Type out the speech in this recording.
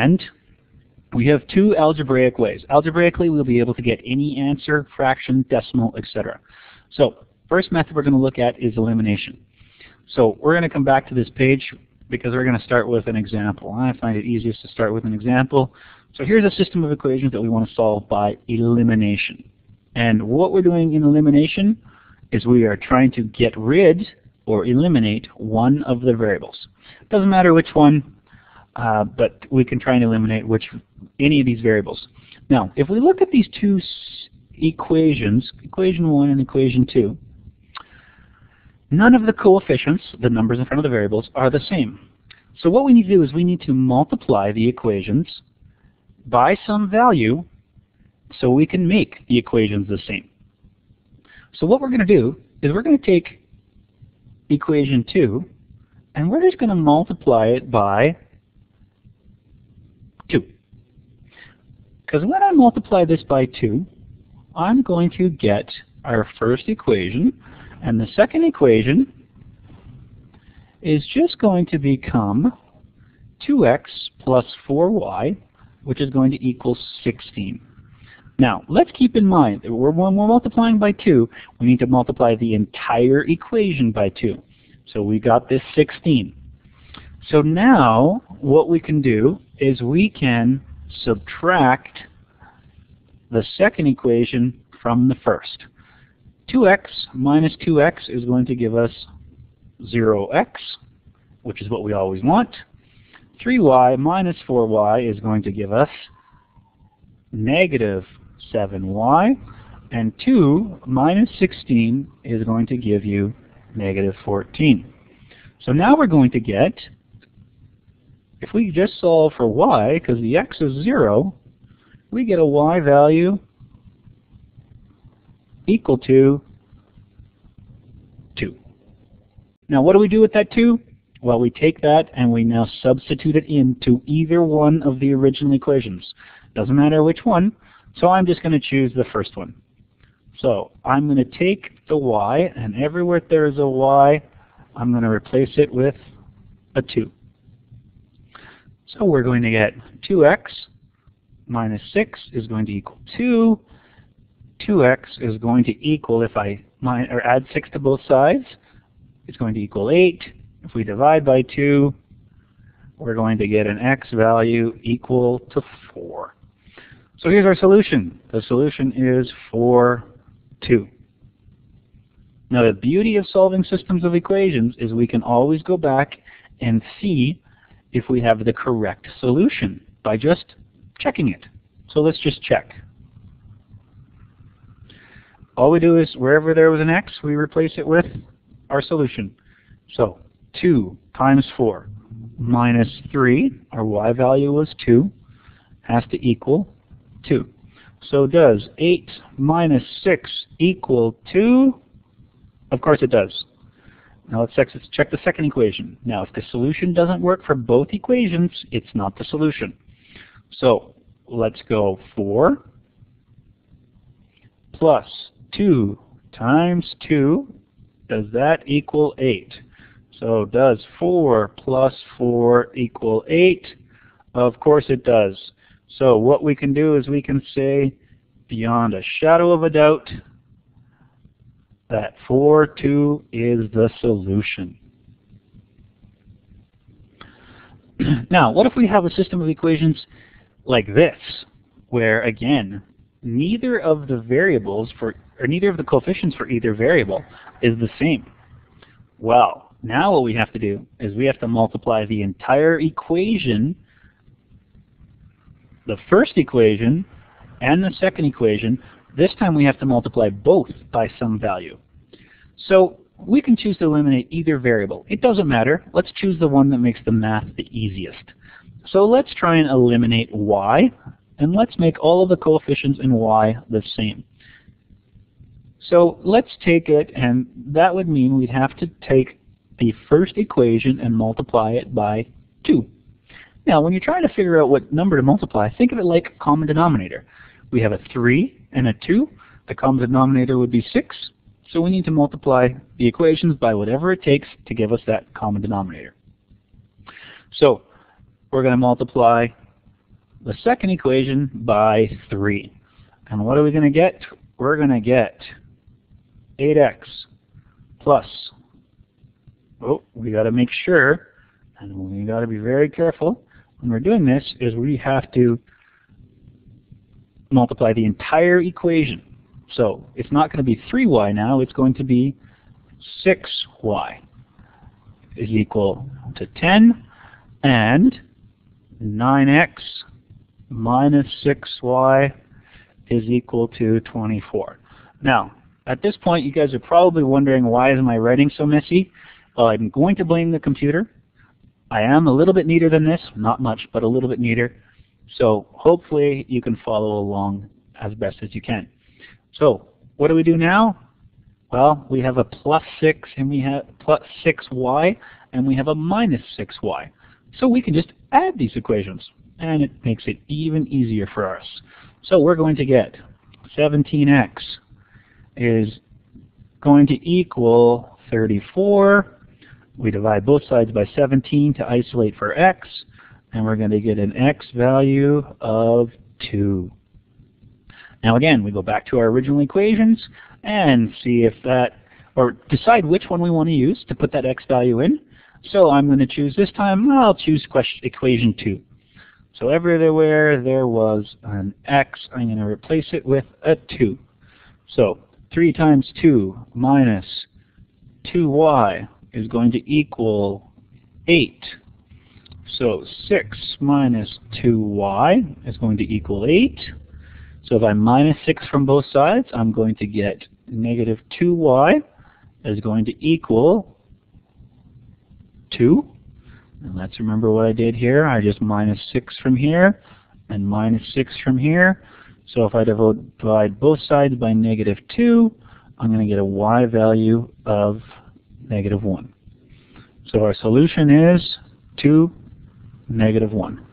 And we have two algebraic ways. Algebraically, we'll be able to get any answer, fraction, decimal, etc. So first method we're going to look at is elimination. So we're going to come back to this page because we're going to start with an example. I find it easiest to start with an example. So here's a system of equations that we want to solve by elimination. And what we're doing in elimination is we are trying to get rid or eliminate one of the variables. Doesn't matter which one, but we can try and eliminate any of these variables. Now, if we look at these two equations, equation 1 and equation 2, none of the coefficients, the numbers in front of the variables, are the same. So what we need to do is we need to multiply the equations by some value so we can make the equations the same. So what we're going to do is we're going to take equation 2 and we're just going to multiply it by 2. Because when I multiply this by 2, I'm going to get our first equation, and the second equation is just going to become 2x plus 4y, which is going to equal 16. Now, let's keep in mind that when we're multiplying by 2, we need to multiply the entire equation by 2. So we got this 16. So now what we can do is we can subtract the second equation from the first. 2x minus 2x is going to give us 0x, which is what we always want. 3y minus 4y is going to give us negative 7y. And 2 minus 16 is going to give you negative 14. So now we're going to get, if we just solve for y, because the x is 0, we get a y value equal to 2. Now what do we do with that 2? Well, we take that and we now substitute it into either one of the original equations. Doesn't matter which one, so I'm just going to choose the first one. So I'm going to take the y, and everywhere there is a y, I'm going to replace it with a 2. So we're going to get 2x minus 6 is going to equal 2. 2x is going to equal, if I add 6 to both sides, it's going to equal 8. If we divide by 2, we're going to get an x value equal to 4. So here's our solution. The solution is 4, 2. Now the beauty of solving systems of equations is we can always go back and see if we have the correct solution by just checking it. So let's just check. All we do is wherever there was an x, we replace it with our solution. So 2 times 4 minus 3, our y value was 2, has to equal 2. So does 8 minus 6 equal 2? Of course it does. Now let's check the second equation. Now if the solution doesn't work for both equations, it's not the solution. So let's go 4 plus 2 times 2. Does that equal 8? So does 4 plus 4 equal 8? Of course it does. So what we can do is we can say beyond a shadow of a doubt that 4, 2 is the solution. Now, what if we have a system of equations like this, where again, neither of the variables or neither of the coefficients for either variable is the same? Well, now what we have to do is we have to multiply the entire equation, the first equation and the second equation. This time we have to multiply both by some value. So we can choose to eliminate either variable. It doesn't matter. Let's choose the one that makes the math the easiest. So let's try and eliminate y, and let's make all of the coefficients in y the same. So let's take it, and that would mean we'd have to take the first equation and multiply it by 2. Now, when you're trying to figure out what number to multiply, think of it like a common denominator. We have a 3 and a 2. The common denominator would be 6. So we need to multiply the equations by whatever it takes to give us that common denominator. So we're going to multiply the second equation by 3. And what are we going to get? We're going to get 8x plus, oh, we got to make sure, and we got to be very careful when we're doing this, is we have to multiply the entire equation. So it's not going to be 3y now, it's going to be 6y is equal to 10, and 9x minus 6y is equal to 24. Now, at this point, you guys are probably wondering, why is my writing so messy? Well, I'm going to blame the computer. I am a little bit neater than this, not much, but a little bit neater. So hopefully you can follow along as best as you can. So what do we do now? Well, we have a plus 6 and we have plus 6y and we have a minus 6y. So we can just add these equations and it makes it even easier for us. So we're going to get 17x is going to equal 34. We divide both sides by 17 to isolate for x, and we're going to get an x value of 2. Now again, we go back to our original equations and see if that, or decide which one we want to use to put that x value in. So I'm going to choose this time, I'll choose equation 2. So everywhere there was an x, I'm going to replace it with a 2. So 3 times 2 minus 2y is going to equal 8. So 6 minus 2y is going to equal 8. So if I minus 6 from both sides, I'm going to get negative 2y is going to equal 2. And let's remember what I did here. I just minus 6 from here and minus 6 from here. So if I divide both sides by negative 2, I'm going to get a y value of negative 1. So our solution is 2, negative 1.